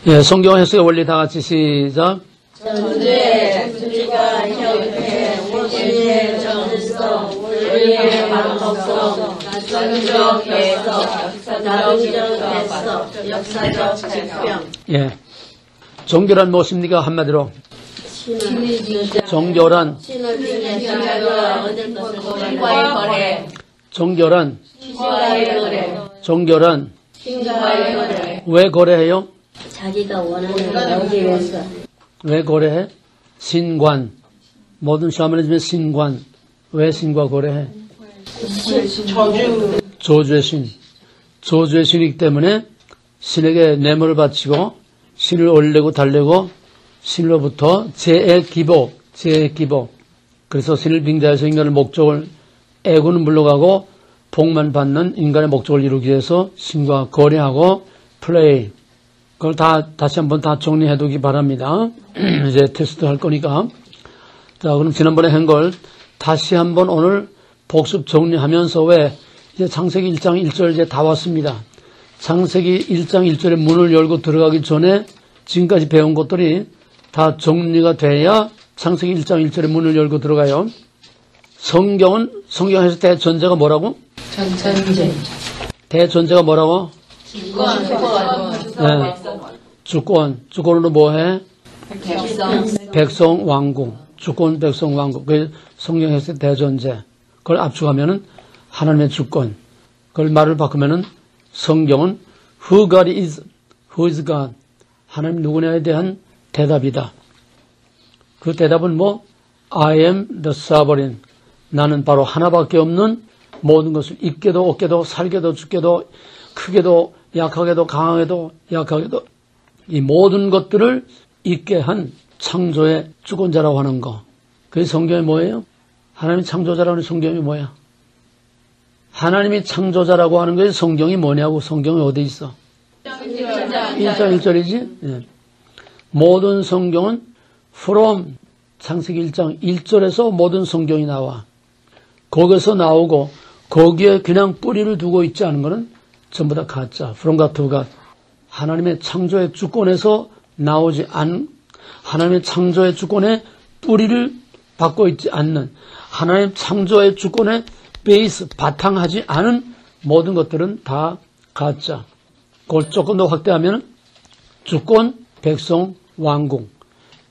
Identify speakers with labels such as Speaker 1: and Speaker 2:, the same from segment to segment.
Speaker 1: 예, 성경 해석의 원리 다 같이 시작.
Speaker 2: 전제, 우리가 형태, 우리의 정성, 우리의 방법성, 전적 해석, 나름적 해석, 역사적 책평.
Speaker 1: 예. 정결한 무엇입니까? 한마디로. 정결한.
Speaker 2: 신을 빙의 사자가 얻을 것을 신과의 거래.
Speaker 1: 정결한.
Speaker 2: 신과의 거래.
Speaker 1: 정결한.
Speaker 2: 신과의 거래.
Speaker 1: 왜 거래해요?
Speaker 2: 자기가 원하는 걸 얻기 위해서.
Speaker 1: 왜 거래해? 신관. 모든 샤머니즘의 신관. 왜 신과 거래해? 저주의 신. 저주의 신이기 때문에 신에게 뇌물을 바치고 신을 올리고 달래고 신으로부터 재의 기복. 그래서 신을 빙자해서 인간의 목적을 애고는 물러가고 복만 받는 인간의 목적을 이루기 위해서 신과 거래하고 플레이. 그걸 다시 한번 다 정리해두기 바랍니다. 이제 테스트 할 거니까. 자, 그럼 지난번에 한 걸 다시 한번 오늘 복습 정리하면서 왜 이제 창세기 1장 1절 이제 다 왔습니다. 창세기 1장 1절에 문을 열고 들어가기 전에 지금까지 배운 것들이 다 정리가 돼야 창세기 1장 1절에 문을 열고 들어가요. 성경에서 대전제가 뭐라고?
Speaker 2: 전제.
Speaker 1: 대전제가 뭐라고?
Speaker 2: 주권.
Speaker 1: 네. 주권으로 뭐해? 백성 왕궁. 주권, 백성 왕궁. 그게 성경에서 대전제. 그걸 압축하면은 하나님의 주권. 그걸 말을 바꾸면은 성경은 Who God is, Who is God. 하나님 누구냐에 대한 대답이다. 그 대답은 뭐? I am the sovereign. 나는 바로 하나밖에 없는 모든 것을 있게도 없게도 살게도 죽게도 크게도 약하게도 강하게도 약하게도 이 모든 것들을 있게 한 창조의 주권자라고 하는 거. 그게 성경이 뭐예요? 하나님이 창조자라고 하는 성경이 뭐야? 하나님이 창조자라고 하는 것이 성경이 뭐냐고. 성경이 어디 있어? 1장 1절이지? 네. 모든 성경은 from 창세기 1장 1절에서 모든 성경이 나와. 거기서 나오고 거기에 그냥 뿌리를 두고 있지 않은 것은 전부 다 가짜. from God to God. 하나님의 창조의 주권에서 나오지 않은, 하나님의 창조의 주권에 뿌리를 받고 있지 않는, 하나님의 창조의 주권에 베이스, 바탕하지 않은 모든 것들은 다 가짜. 그걸 조금 더 확대하면 주권, 백성, 왕궁.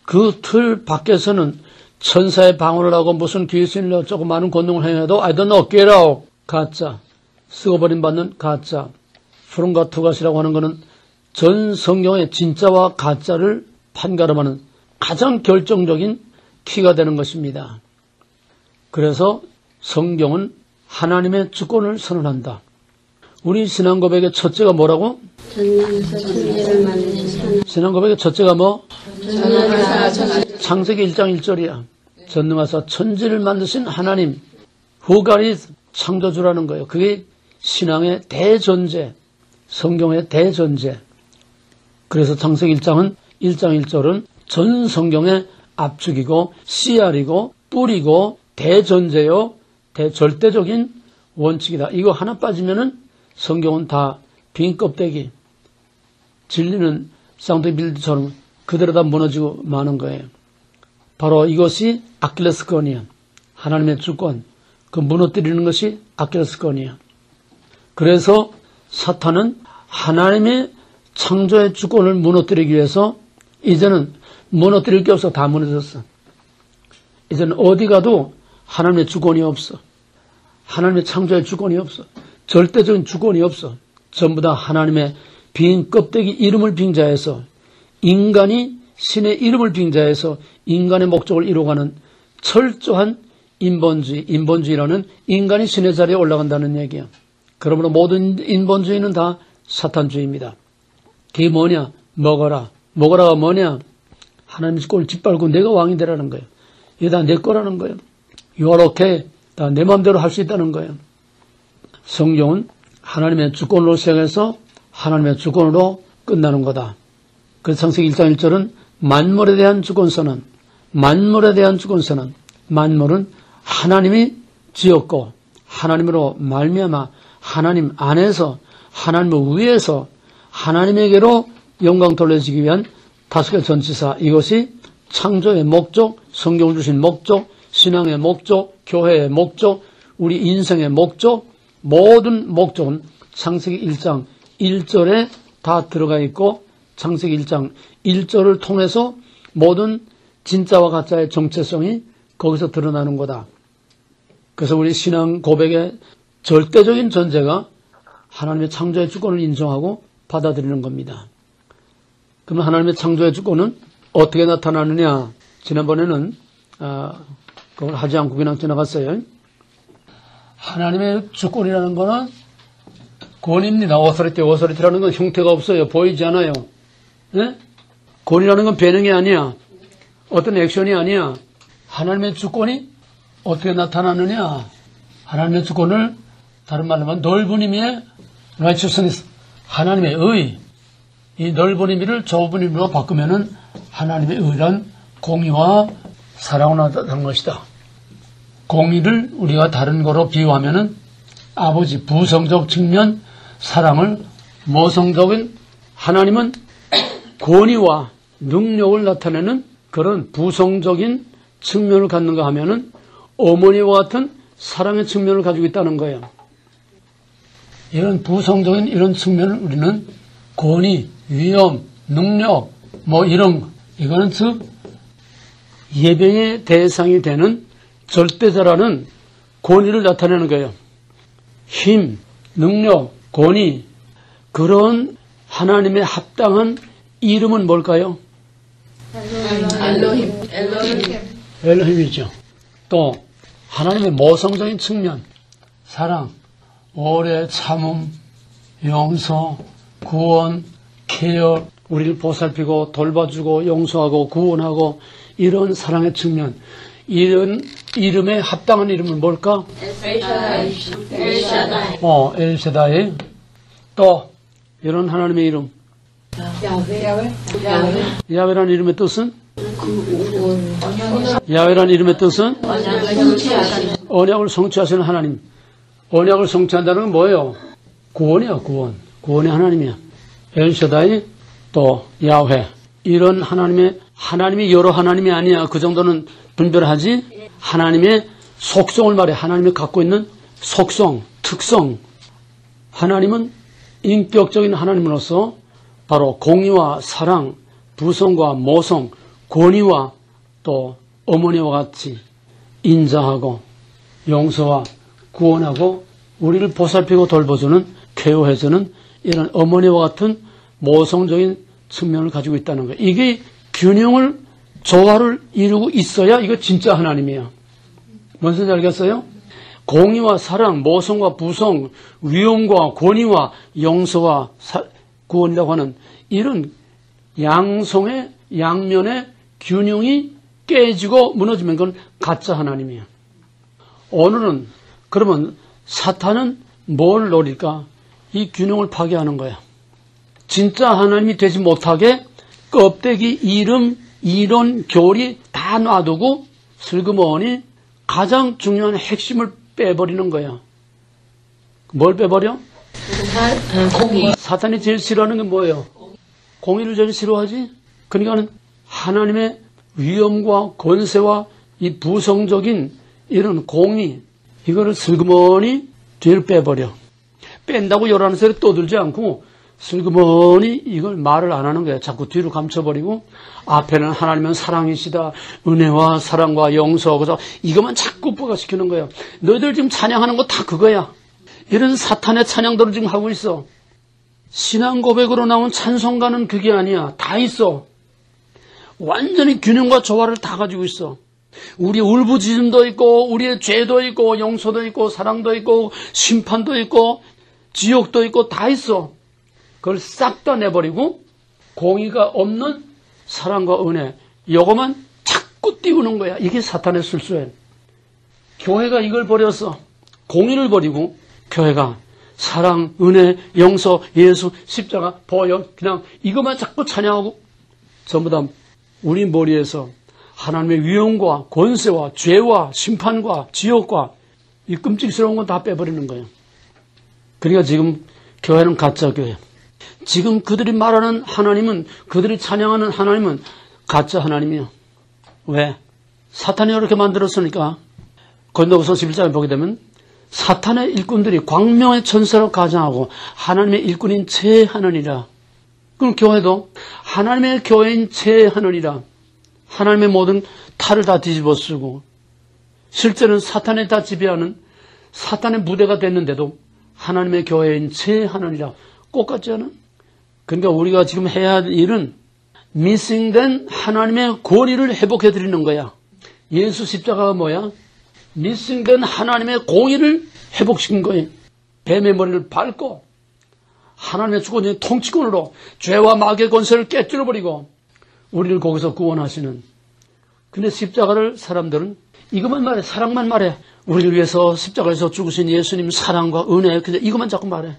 Speaker 1: 그 틀 밖에서는 천사의 방언을 하고 무슨 귀신을 어쩌고 많은 권능을 행해도 I don't know, get out. 가짜. 쓰고버림 받는 가짜. 프롬과 투갓이라고 하는 것은 전 성경의 진짜와 가짜를 판가름하는 가장 결정적인 키가 되는 것입니다. 그래서 성경은 하나님의 주권을 선언한다. 우리 신앙 고백의 첫째가 뭐라고?
Speaker 2: 전능하사 천지를 만드신 하나님.
Speaker 1: 신앙 고백의 첫째가 뭐?
Speaker 2: 전능하사
Speaker 1: 창세기 1장 1절이야. 전능하사 천지를 만드신 하나님. Who God is 창조주라는 거예요. 그게 신앙의 대전제, 성경의 대전제. 그래서 창세기 1장 1절은 전 성경의 압축이고 씨알이고 뿌리고 대전제요, 대절대적인 원칙이다. 이거 하나 빠지면은 성경은 다 빈 껍데기, 진리는 쌍둥이 빌드처럼 그대로 다 무너지고 마는 거예요. 바로 이것이 아킬레스건이야. 하나님의 주권, 그 무너뜨리는 것이 아킬레스건이야. 그래서 사탄은 하나님의 창조의 주권을 무너뜨리기 위해서 이제는 무너뜨릴 게 없어. 다 무너졌어. 이제는 어디 가도 하나님의 주권이 없어. 하나님의 창조의 주권이 없어. 절대적인 주권이 없어. 전부 다 하나님의 빈 껍데기 이름을 빙자해서 인간이 신의 이름을 빙자해서 인간의 목적을 이루어가는 철저한 인본주의라는 인간이 신의 자리에 올라간다는 얘기야. 그러므로 모든 인본주의는 다 사탄주의입니다. 그게 뭐냐? 먹어라가 뭐냐? 하나님의 꼴을 짓밟고 내가 왕이 되라는 거예요. 이게 다 내 거라는 거예요. 이렇게 다 내 마음대로 할 수 있다는 거예요. 성경은 하나님의 주권으로 시작해서 하나님의 주권으로 끝나는 거다. 그래서 창세기 1장 1절은 만물에 대한 주권선언, 만물은 하나님이 지었고 하나님으로 말미암아 하나님 안에서 하나님을 위해서 하나님에게로 영광 돌려지기 위한 5개 전치사, 이것이 창조의 목적, 성경을 주신 목적, 신앙의 목적, 교회의 목적, 우리 인생의 목적, 모든 목적은 창세기 1장 1절에 다 들어가 있고 창세기 1장 1절을 통해서 모든 진짜와 가짜의 정체성이 거기서 드러나는 거다. 그래서 우리 신앙 고백의 절대적인 전제가 하나님의 창조의 주권을 인정하고 받아들이는 겁니다. 그럼 하나님의 창조의 주권은 어떻게 나타나느냐? 지난번에는 그걸 하지 않고 그냥 지나갔어요. 하나님의 주권이라는 거는 권위입니다. 오소리티라는 건 형태가 없어요. 보이지 않아요. 네? 권위라는 건 변형이 아니야. 어떤 액션이 아니야. 하나님의 주권이 어떻게 나타나느냐? 하나님의 주권을 다른 말로 하면 넓은 의미의 righteousness, 하나님의 의, 이 넓은 의미를 좁은 의미로 바꾸면은 하나님의 의란 공의와 사랑을 나타내는 것이다. 공의를 우리가 다른 거로 비유하면은 아버지 부성적 측면, 사랑을 모성적인 하나님은 권위와 능력을 나타내는 그런 부성적인 측면을 갖는가 하면은 어머니와 같은 사랑의 측면을 가지고 있다는 거예요. 이런 부성적인 이런 측면을 우리는 권위, 위엄, 능력, 이런 거, 이거는 즉 예배의 대상이 되는 절대자라는 권위를 나타내는 거예요. 힘, 능력, 권위, 그런 하나님의 합당한 이름은 뭘까요? 엘로힘이죠. 또 하나님의 모성적인 측면, 사랑, 오래 참음, 용서, 구원, 케어, 우리를 보살피고 돌봐주고 용서하고 구원하고 이런 사랑의 측면, 이런 이름에 합당한 이름은 뭘까? 엘샤다이. 또 이런 하나님의 이름, 야훼라는 이름의 뜻은? 야훼라는 이름의 뜻은? 언약을 성취하시는 하나님. 언약을 성취한다는 건 뭐예요? 구원이야, 구원. 구원의 하나님이야. 엘샤다이, 또 야훼. 이런 하나님이 여러 하나님이 아니야. 그 정도는 분별하지. 하나님의 속성을 말해. 하나님이 갖고 있는 속성, 특성. 하나님은 인격적인 하나님으로서 바로 공의와 사랑, 부성과 모성, 권위와 또 어머니와 같이 인자하고 용서와 구원하고 우리를 보살피고 돌봐주는, 케어해주는 이런 어머니와 같은 모성적인 측면을 가지고 있다는 거예요. 이게 균형을, 조화를 이루고 있어야 이거 진짜 하나님이야. 뭔 소리인지 알겠어요? 공의와 사랑, 모성과 부성, 위엄과 권위와 용서와 구원이라고 하는 이런 양성의 양면의 균형이 깨지고 무너지면 그건 가짜 하나님이야. 오늘은 그러면 사탄은 뭘 노릴까? 이 균형을 파괴하는 거야. 진짜 하나님이 되지 못하게 껍데기, 이름, 이론, 교리 다 놔두고 슬그머니 가장 중요한 핵심을 빼버리는 거야. 뭘 빼버려? 공의. 사탄이 제일 싫어하는 게 뭐예요? 공의를 제일 싫어하지? 그러니까는 하나님의 위엄과 권세와 이 부성적인 이런 공의, 이거를 슬그머니 뒤를 빼버려. 뺀다고 요라는 소리 떠들지 않고 슬그머니 이걸 말을 안 하는 거야. 자꾸 뒤로 감춰버리고 앞에는 하나님은 사랑이시다, 은혜와 사랑과 용서, 그래서 이것만 자꾸 부각시키는 거야. 너희들 지금 찬양하는 거 다 그거야. 이런 사탄의 찬양들을 지금 하고 있어. 신앙 고백으로 나온 찬송가는 그게 아니야. 다 있어. 완전히 균형과 조화를 다 가지고 있어. 우리의 울부짖음도 있고, 우리의 죄도 있고, 용서도 있고, 사랑도 있고, 심판도 있고, 지옥도 있고, 다 있어. 그걸 싹 다 내버리고 공의가 없는 사랑과 은혜, 이거만 자꾸 띄우는 거야. 이게 사탄의 술수예요. 교회가 이걸 버렸어. 공의를 버리고 교회가 사랑, 은혜, 용서, 예수, 십자가, 보혈, 그냥 이것만 자꾸 찬양하고 전부 다 우리 머리에서 하나님의 위엄과 권세와 죄와 심판과 지옥과 이 끔찍스러운 건 다 빼버리는 거예요. 그러니까 지금 교회는 가짜 교회. 지금 그들이 말하는 하나님은, 그들이 찬양하는 하나님은 가짜 하나님이요. 왜? 사탄이 이렇게 만들었으니까. 고린도후서 11장에 보게 되면 사탄의 일꾼들이 광명의 천사로 가장하고 하나님의 일꾼인 제하느니라. 그럼 교회도 하나님의 교회인 제하느니라. 하나님의 모든 탈을 다 뒤집어 쓰고 실제는 사탄이 다 지배하는 사탄의 무대가 됐는데도 하나님의 교회인 제하느니라. 똑같지 않아? 그러니까 우리가 지금 해야 할 일은 미싱된 하나님의 권위를 회복해 드리는 거야. 예수 십자가가 뭐야? 미싱된 하나님의 공의를 회복시킨 거예요. 뱀의 머리를 밟고 하나님의 주권적인 통치권으로 죄와 마귀의 권세를 깨뜨려버리고 우리를 거기서 구원하시는. 근데 십자가를 사람들은 이것만 말해. 사랑만 말해. 우리를 위해서 십자가에서 죽으신 예수님 사랑과 은혜, 그냥 이것만 자꾸 말해.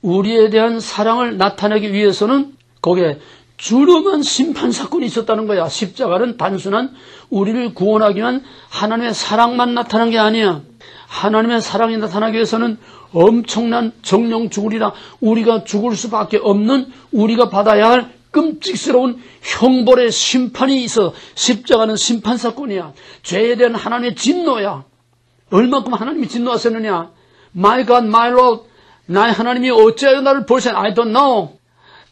Speaker 1: 우리에 대한 사랑을 나타내기 위해서는 거기에 주름한 심판사건이 있었다는 거야. 십자가는 단순한 우리를 구원하기 위한 하나님의 사랑만 나타난 게 아니야. 하나님의 사랑이 나타나기 위해서는 엄청난 정령 죽으리라. 우리가 죽을 수밖에 없는, 우리가 받아야 할 끔찍스러운 형벌의 심판이 있어. 십자가는 심판사건이야. 죄에 대한 하나님의 진노야. 얼마큼 하나님이 진노하셨느냐. My God, my Lord, 나의 하나님이 어찌하여 나를 버리셨나? I don't know.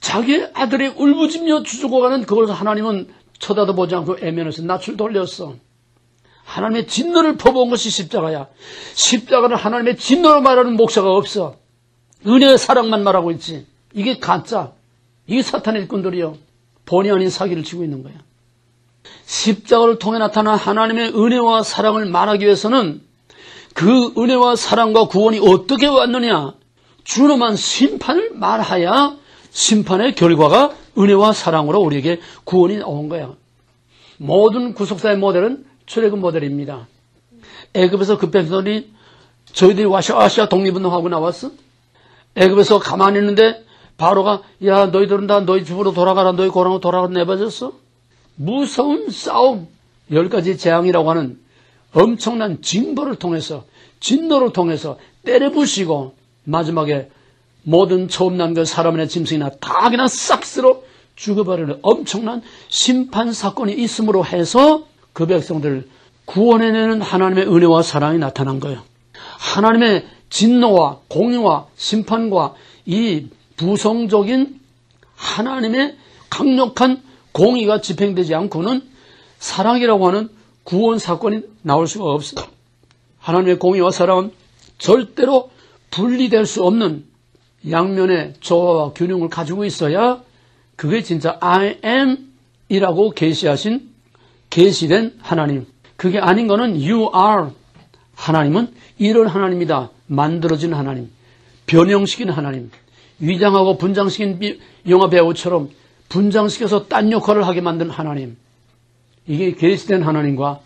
Speaker 1: 자기 아들이 울부짖며 죽어가는 그걸 하나님은 쳐다도 보지 않고 애면에서 낯을 돌렸어. 하나님의 진노를 퍼부은 것이 십자가야. 십자가는 하나님의 진노를 말하는 목사가 없어. 은혜의 사랑만 말하고 있지. 이게 가짜. 이게 사탄의 일꾼들이요. 본의 아닌 사기를 치고 있는 거야. 십자가를 통해 나타난 하나님의 은혜와 사랑을 말하기 위해서는 그 은혜와 사랑과 구원이 어떻게 왔느냐. 준엄한 심판을 말하야 심판의 결과가 은혜와 사랑으로 우리에게 구원이 온 거야. 모든 구속사의 모델은 출애굽 모델입니다. 애굽에서 그 백성들이 저희들이 아시아 독립운동하고 나왔어? 애굽에서 가만히 있는데 바로가 야 너희들은 다 너희 집으로 돌아가라, 너희 고랑으로 돌아가라 내버렸어? 무서운 싸움, 10가지 재앙이라고 하는 엄청난 징벌을 통해서, 진노를 통해서 때려부시고 마지막에 모든 처음 난 그 사람의 짐승이나 다 그냥 싹 쓸어 죽어버리는 엄청난 심판 사건이 있음으로 해서 그 백성들을 구원해내는 하나님의 은혜와 사랑이 나타난 거예요. 하나님의 진노와 공의와 심판과 이 부성적인 하나님의 강력한 공의가 집행되지 않고는 사랑이라고 하는 구원 사건이 나올 수가 없어요. 하나님의 공의와 사랑은 절대로 분리될 수 없는 양면의 조화와 균형을 가지고 있어야 그게 진짜 I am 이라고 계시된 하나님. 그게 아닌 거는 you are. 하나님은 이런 하나님이다. 만들어진 하나님. 변형시킨 하나님. 위장하고 분장시킨 영화 배우처럼 분장시켜서 딴 역할을 하게 만든 하나님. 이게 계시된 하나님과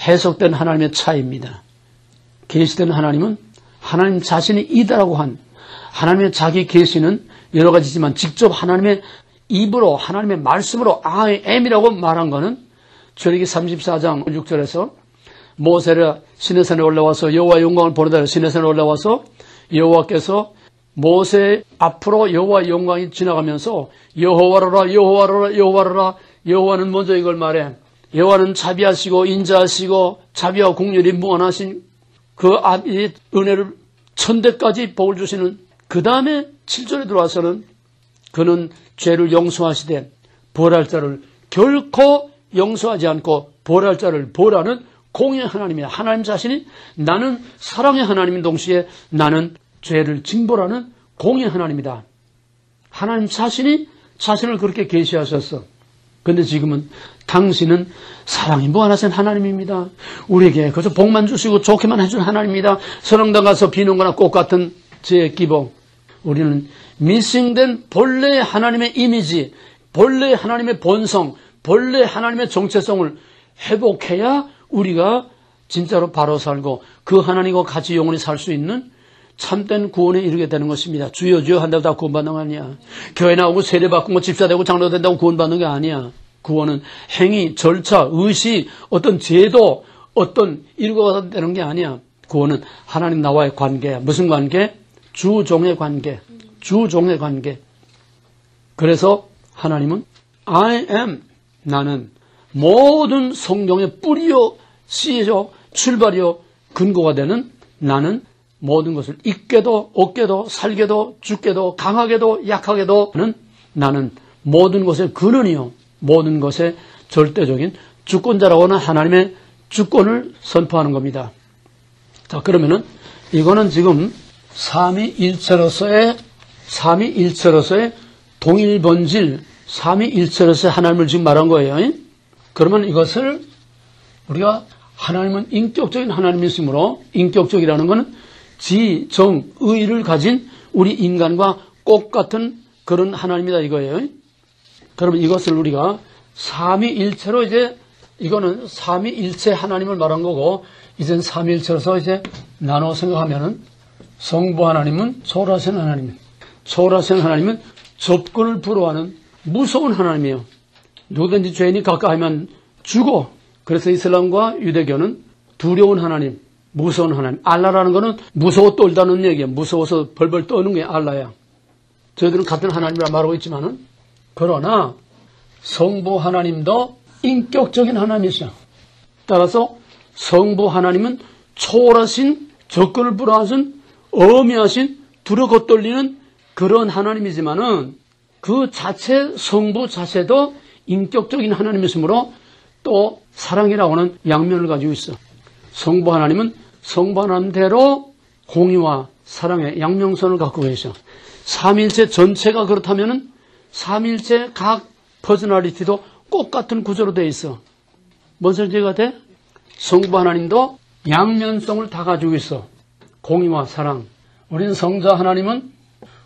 Speaker 1: 해석된 하나님의 차이입니다. 계시된 하나님은 하나님 자신이 이다라고 한 하나님의 자기 계시는 여러 가지지만 직접 하나님의 입으로 하나님의 말씀으로 I am이라고 말한 거는 출애굽기 34장 6절에서 모세가 시내산에 올라와서 여호와의 영광을 보려다 시내산에 올라와서 여호와께서 모세 앞으로 여호와의 영광이 지나가면서 여호와로라 여호와로라 여호와로라. 여호와는 먼저 이걸 말해. 여호와는 자비하시고 인자하시고 자비와 공률이 무한하신 그 이 은혜를 천대까지 복을 주시는. 그 다음에 7절에 들어와서는 그는 죄를 용서하시되 벌할 자를 결코 용서하지 않고 벌할 자를 벌하는 공의의 하나님이야. 하나님 자신이 나는 사랑의 하나님인 동시에 나는 죄를 징벌하는 공의의 하나님이다. 하나님 자신이 자신을 그렇게 계시하셨어. 그런데 지금은 당신은 사랑이 무한하신 하나님입니다. 우리에게 그저 복만 주시고 좋게만 해준 하나님입니다. 선왕당 가서 비는 거나 꽃 같은 제 기복. 우리는 미싱된 본래의 하나님의 이미지, 본래의 하나님의 본성, 본래의 하나님의 정체성을 회복해야 우리가 진짜로 바로 살고 그 하나님과 같이 영원히 살 수 있는 참된 구원에 이르게 되는 것입니다. 주여 주여 한다고 다 구원받는 거 아니야. 교회 나오고 세례 받고 집사되고 장로 된다고 구원받는 게 아니야. 구원은 행위, 절차, 의식, 어떤 제도, 어떤 이루어가 되는 게 아니야. 구원은 하나님 나와의 관계야. 무슨 관계? 주종의 관계. 주종의 관계. 그래서 하나님은 I am, 나는 모든 성경의 뿌리요 씨요 출발이요 근거가 되는 나는 모든 것을 잊게도 얻게도 살게도 죽게도 강하게도 약하게도 나는 모든 것의 근원이요 모든 것의 절대적인 주권자라고 하는 하나님의 주권을 선포하는 겁니다. 자, 그러면은 이거는 지금 삼위일체로서의 동일본질, 삼위일체로서의 하나님을 지금 말한 거예요. 그러면 이것을 우리가 하나님은 인격적인 하나님이시므로, 인격적이라는 것은 지, 정, 의를 가진 우리 인간과 똑같은 그런 하나님이다 이거예요. 그러면 이것을 우리가 삼위일체로 이제 이거는 삼위일체 하나님을 말한 거고, 이젠 삼위일체로서 이제 나눠 생각하면은 성부 하나님은 초월하신 하나님, 초월하신 하나님은 접근을 불허하는 무서운 하나님이에요. 누구든지 죄인이 가까이면 죽어. 그래서 이슬람과 유대교는 두려운 하나님, 무서운 하나님. 알라라는 거는 무서워 떨다는 얘기야. 무서워서 벌벌 떠는 게 알라야. 저희들은 같은 하나님이라 말하고 있지만은, 그러나 성부 하나님도 인격적인 하나님이시죠. 따라서 성부 하나님은 초월하신, 접근을 불허하신, 어미하신, 두려 겉돌리는 그런 하나님이지만은 그 자체, 성부 자체도 인격적인 하나님이시므로 또 사랑이라고 하는 양면을 가지고 있어. 성부 하나님은 성부 하나님대로 공의와 사랑의 양명선을 갖고 계셔. 삼일체 전체가 그렇다면은 삼일체 각 퍼스널리티도 똑같은 구조로 되어 있어. 뭔 소리가 돼? 성부 하나님도 양면성을 다 가지고 있어. 공의와 사랑. 우리는 성자 하나님은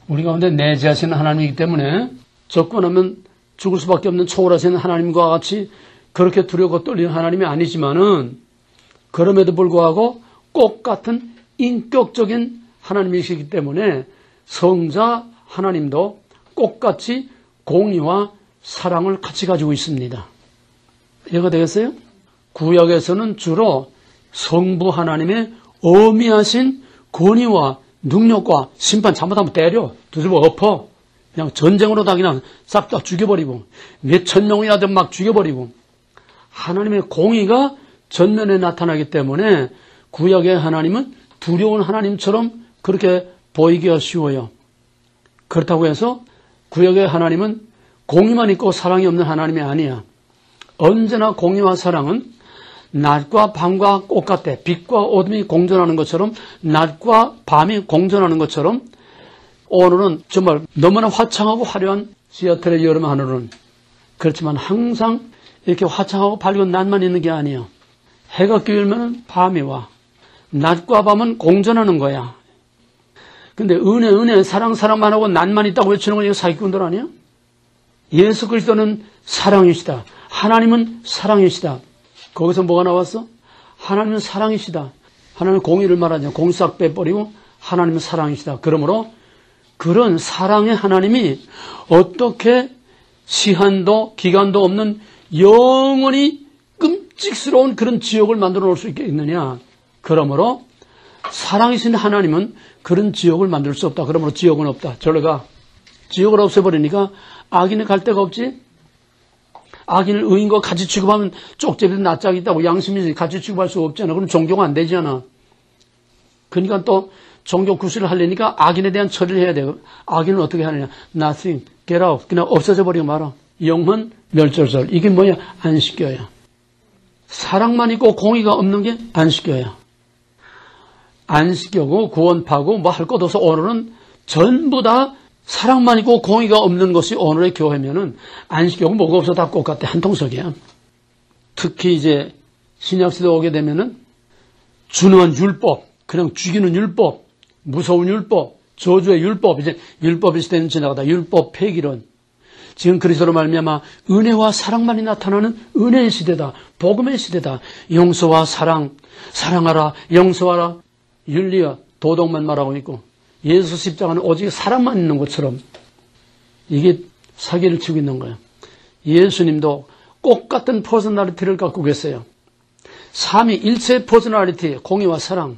Speaker 1: 우리 가운데 내재하시는 하나님이기 때문에 접근하면 죽을 수밖에 없는 초월하시는 하나님과 같이 그렇게 두려워 떨리는 하나님이 아니지만은, 그럼에도 불구하고 똑같은 인격적인 하나님이시기 때문에 성자 하나님도 똑같이 공의와 사랑을 같이 가지고 있습니다. 이해가 되겠어요? 구약에서는 주로 성부 하나님의 어미하신 권위와 능력과 심판, 잘못하면 때려, 두들겨 엎어, 그냥 전쟁으로 다 그냥 싹 다 죽여버리고, 몇천 명이라도 막 죽여버리고, 하나님의 공의가 전면에 나타나기 때문에 구약의 하나님은 두려운 하나님처럼 그렇게 보이기가 쉬워요. 그렇다고 해서 구약의 하나님은 공의만 있고 사랑이 없는 하나님이 아니야. 언제나 공의와 사랑은 낮과 밤과 똑같아. 빛과 어둠이 공존하는 것처럼, 낮과 밤이 공존하는 것처럼, 오늘은 정말 너무나 화창하고 화려한 시애틀의 여름 하늘은 그렇지만 항상 이렇게 화창하고 밝은 낮만 있는 게 아니에요. 해가 끼면 밤이 와. 낮과 밤은 공존하는 거야. 근데 은혜, 사랑만 하고 낮만 있다고 외치는 건 이거 사기꾼들 아니야? 예수 그리스도는 사랑이시다. 하나님은 사랑이시다. 거기서 뭐가 나왔어? 하나님은 사랑이시다. 하나님은 공의를 말하죠. 공의 싹 빼버리고 하나님은 사랑이시다. 그러므로 그런 사랑의 하나님이 어떻게 시한도 기간도 없는 영원히 끔찍스러운 그런 지옥을 만들어 놓을 수 있겠느냐. 그러므로 사랑이신 하나님은 그런 지옥을 만들 수 없다. 그러므로 지옥은 없다. 저리 가. 지옥을 없애버리니까 악인이 갈 데가 없지. 악인을 의인과 같이 취급하면 쪽제비도 낯짝이 있다고 양심이 같이 취급할 수 없잖아. 그럼 종교가 안 되잖아. 그러니까 또 종교 구실을 하려니까 악인에 대한 처리를 해야 돼요. 악인은 어떻게 하느냐. Nothing. Get out. 그냥 없어져 버리고 말아. 영혼 멸절설. 이게 뭐야? 안식교야. 사랑만 있고 공의가 없는 게 안식교야. 안식교고 구원파고 뭐 할 것 없어. 오늘은 전부 다 사랑만 있고 공의가 없는 것이 오늘의 교회면은 안식교고 뭐가 없어 다 똑같아. 한통속이야. 특히 이제 신약시대 오게 되면은 준엄한 율법, 그냥 죽이는 율법, 무서운 율법, 저주의 율법, 이제 율법의 시대는 지나가다 율법 폐기론. 지금 그리스도로 말미암아 은혜와 사랑만이 나타나는 은혜의 시대다. 복음의 시대다. 용서와 사랑, 사랑하라, 용서하라, 윤리와 도덕만 말하고 있고 예수 십자가는 오직 사랑만 있는 것처럼 이게 사기를 치고 있는 거예요. 예수님도 똑같은 퍼스널리티를 갖고 계세요. 삼위일체 퍼스널리티, 공의와 사랑.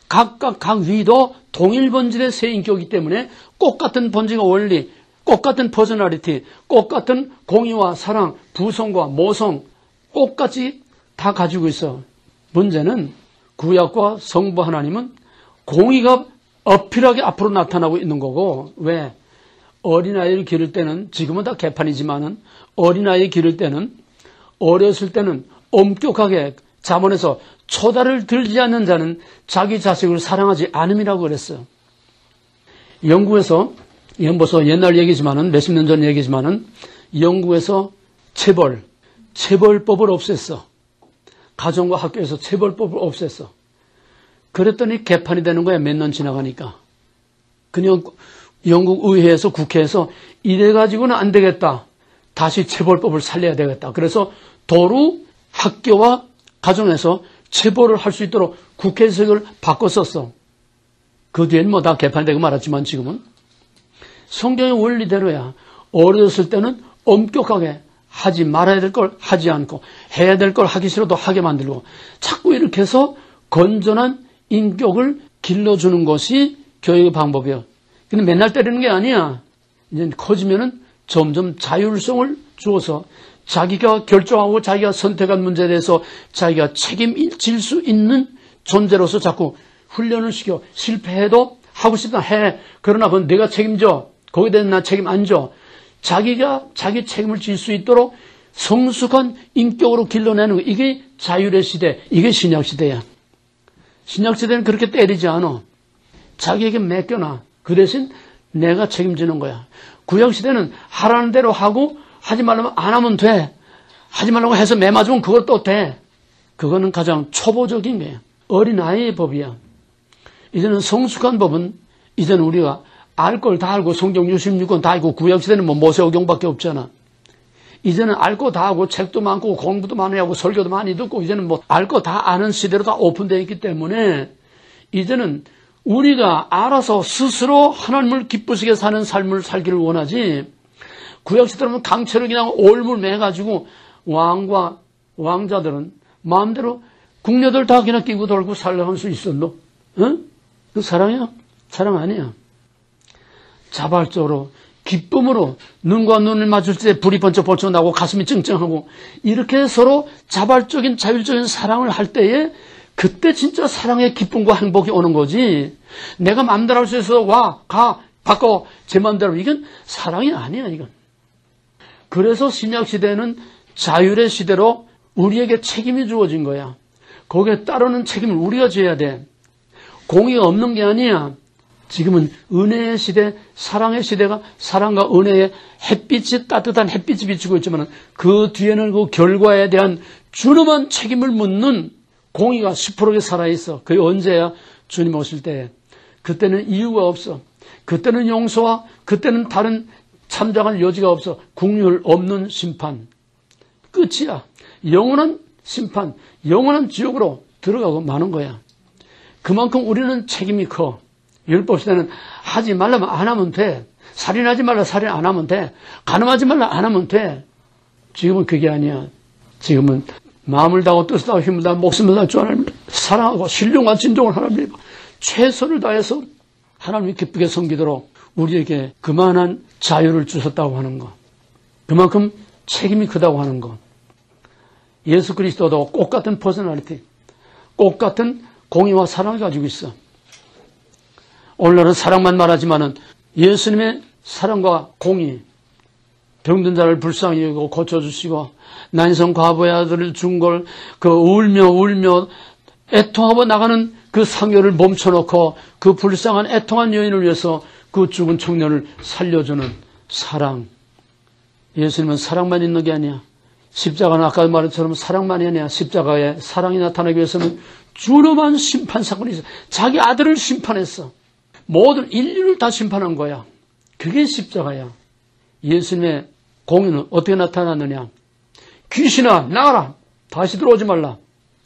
Speaker 1: 각각 각 위도 동일 본질의 세 인격이기 때문에 똑같은 본질과 원리, 꽃 같은 퍼스널리티, 꽃 같은 공의와 사랑, 부성과 모성, 꽃같이 다 가지고 있어. 문제는 구약과 성부 하나님은 공의가 어필하게 앞으로 나타나고 있는 거고, 왜? 어린아이를 기를 때는, 지금은 다 개판이지만은, 어린아이 기를 때는, 어렸을 때는 엄격하게 잠언에서 초다를 들지 않는 자는 자기 자식을 사랑하지 않음이라고 그랬어요. 영국에서, 이건 벌써 옛날 얘기지만은, 몇십 년 전 얘기지만은, 영국에서 체벌법을 없앴어. 가정과 학교에서 체벌법을 없앴어. 그랬더니 개판이 되는 거야, 몇 년 지나가니까. 그냥 영국 의회에서 국회에서 이래가지고는 안 되겠다. 다시 체벌법을 살려야 되겠다. 그래서 도로 학교와 가정에서 체벌을 할 수 있도록 국회에서 이걸 바꿨었어. 그 뒤엔 뭐 다 개판되고 말았지만 지금은. 성경의 원리대로야. 어렸을 때는 엄격하게 하지 말아야 될 걸 하지 않고 해야 될 걸 하기 싫어도 하게 만들고 자꾸 이렇게 해서 건전한 인격을 길러주는 것이 교육의 방법이야. 근데 맨날 때리는 게 아니야. 이제 커지면은 점점 자율성을 주어서 자기가 결정하고 자기가 선택한 문제에 대해서 자기가 책임질 수 있는 존재로서 자꾸 훈련을 시켜. 실패해도 하고 싶다 해. 그러나 그건 내가 책임져. 거기에 대해서 나 책임 안 져. 자기가 자기 책임을 질 수 있도록 성숙한 인격으로 길러내는 거. 이게 자율의 시대. 이게 신약 시대야. 신약 시대는 그렇게 때리지 않아. 자기에게 맡겨놔. 그 대신 내가 책임지는 거야. 구약 시대는 하라는 대로 하고 하지 말라면 안 하면 돼. 하지 말라고 해서 매 맞으면 그것도 돼. 그거는 가장 초보적인 거예요. 어린아이의 법이야. 이제는 성숙한 법은 이제는 우리가 알 걸 다 알고 성경 66권 다 알고 구약 시대는 뭐 모세오경밖에 없잖아. 이제는 알 거 다 하고 책도 많고 공부도 많이 하고 설교도 많이 듣고 이제는 뭐 알 거 다 아는 시대로 다 오픈되어 있기 때문에 이제는 우리가 알아서 스스로 하나님을 기쁘시게 사는 삶을 살기를 원하지. 구약 시대로는 강체로 그냥 올물매가지고 왕과 왕자들은 마음대로 궁녀들 다 그냥 끼고 돌고 살아갈 수 있었노? 응? 그 사랑이야? 사랑 아니야. 자발적으로 기쁨으로 눈과 눈을 맞출 때 불이 번쩍번쩍 나고 가슴이 찡찡하고 이렇게 서로 자발적인 자율적인 사랑을 할 때에 그때 진짜 사랑의 기쁨과 행복이 오는 거지. 내가 마음대로 할 수 있어. 와, 가, 바꿔. 제 마음대로. 이건 사랑이 아니야, 이건. 그래서 신약 시대는 자율의 시대로 우리에게 책임이 주어진 거야. 거기에 따르는 책임을 우리가 져야 돼. 공의가 없는 게 아니야. 지금은 은혜의 시대, 사랑의 시대가 사랑과 은혜의 햇빛이 따뜻한 햇빛이 비추고 있지만 그 뒤에는 그 결과에 대한 준엄한 책임을 묻는 공의가 시퍼렇게 살아있어. 그게 언제야? 주님 오실 때. 그때는 이유가 없어. 그때는 용서와 그때는 다른 참작할 여지가 없어. 국률 없는 심판. 끝이야. 영원한 심판, 영원한 지옥으로 들어가고 마는 거야. 그만큼 우리는 책임이 커. 율법시대는 하지 말라면 안 하면 돼. 살인하지 말라 살인 안 하면 돼. 간음하지 말라 안 하면 돼. 지금은 그게 아니야. 지금은 마음을 다하고 뜻을 다하고 힘을 다하고 목숨을 다하고 주 하나님을 사랑하고 신령과 진정을 하나님을 최선을 다해서 하나님이 기쁘게 섬기도록 우리에게 그만한 자유를 주셨다고 하는 것. 그만큼 책임이 크다고 하는 것. 예수 그리스도도 꽃 같은 퍼스널리티, 꽃 같은 공의와 사랑을 가지고 있어. 오늘날은 사랑만 말하지만은 예수님의 사랑과 공의, 병든 자를 불쌍히 여기고 고쳐주시고 난성 과부의 아들을 준 걸 그 울며 애통하고 나가는 그 상여를 멈춰놓고 그 불쌍한 애통한 여인을 위해서 그 죽은 청년을 살려주는 사랑. 예수님은 사랑만 있는 게 아니야. 십자가는 아까 말했처럼 사랑만이 아니야. 십자가에 사랑이 나타나기 위해서는 준엄한 심판 사건이 있어. 자기 아들을 심판했어. 모든 인류를 다 심판한 거야. 그게 십자가야. 예수님의 공의는 어떻게 나타났느냐. 귀신아 나가라. 다시 들어오지 말라.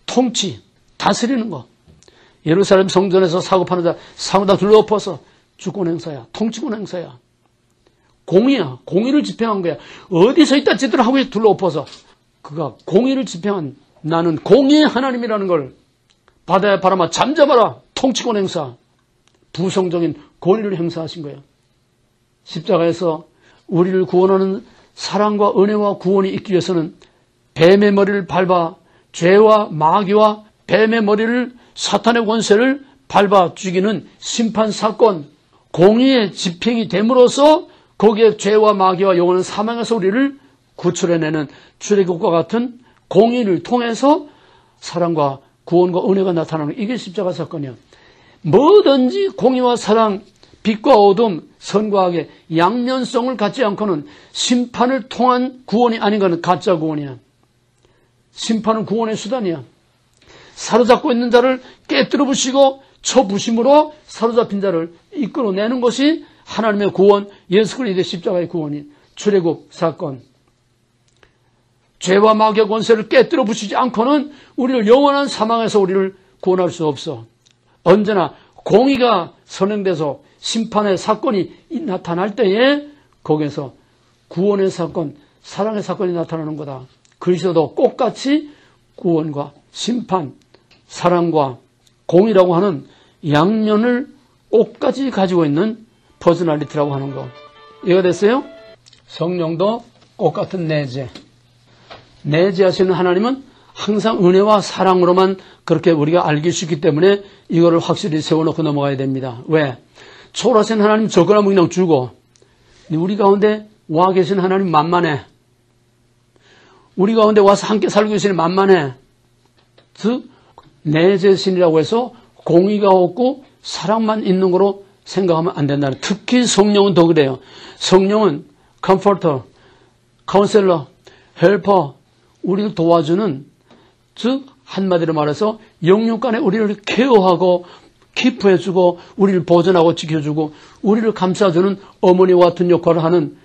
Speaker 1: 통치, 다스리는 거. 예루살렘 성전에서 사고파는 자 사고다 둘러엎어서 주권 행사야. 통치권 행사야. 공의야. 공의를 집행한 거야. 어디서 있다 제대로 하고 둘러엎어서 그가 공의를 집행한 나는 공의의 하나님이라는 걸 바다의 바람아 잠잠하라. 통치권 행사. 부성적인 권위를 행사하신 거예요. 십자가에서 우리를 구원하는 사랑과 은혜와 구원이 있기 위해서는 뱀의 머리를 밟아 죄와 마귀와 뱀의 머리를 사탄의 권세를 밟아 죽이는 심판사건, 공의의 집행이 됨으로써 거기에 죄와 마귀와 영원한 사망에서 우리를 구출해내는 출애굽과 같은 공의를 통해서 사랑과 구원과 은혜가 나타나는 이게 십자가 사건이야. 뭐든지 공의와 사랑, 빛과 어둠, 선과 악의 양면성을 갖지 않고는 심판을 통한 구원이 아닌 것은 가짜 구원이야. 심판은 구원의 수단이야. 사로잡고 있는 자를 깨뜨려 부시고 쳐부심으로 사로잡힌 자를 이끌어내는 것이 하나님의 구원, 예수 그리스도의 십자가의 구원이 출애굽 사건. 죄와 마귀의 권세를 깨뜨려 부시지 않고는 우리를 영원한 사망에서 우리를 구원할 수 없어. 언제나 공의가 선행돼서 심판의 사건이 나타날 때에 거기에서 구원의 사건, 사랑의 사건이 나타나는 거다. 그리스도도 똑같이 구원과 심판, 사랑과 공의라고 하는 양면을 똑같이 가지고 있는 퍼스널리티라고 하는 거. 이해가 됐어요? 성령도 똑같은 내재. 내재하시는 하나님은 항상 은혜와 사랑으로만 그렇게 우리가 알길 수 있기 때문에 이거를 확실히 세워놓고 넘어가야 됩니다. 왜? 초월하신 하나님 적어나면 그냥 주고, 우리 가운데 와 계신 하나님 만만해. 우리 가운데 와서 함께 살고 계시는 만만해. 즉 내재신이라고 해서 공의가 없고 사랑만 있는 거로 생각하면 안 된다는. 특히 성령은 더 그래요. 성령은 컴포터, 카운셀러, 헬퍼, 우리를 도와주는, 즉 한마디로 말해서 영육간에 우리를 케어하고 키프해주고 우리를 보존하고 지켜주고 우리를 감싸주는 어머니와 같은 역할을 하는,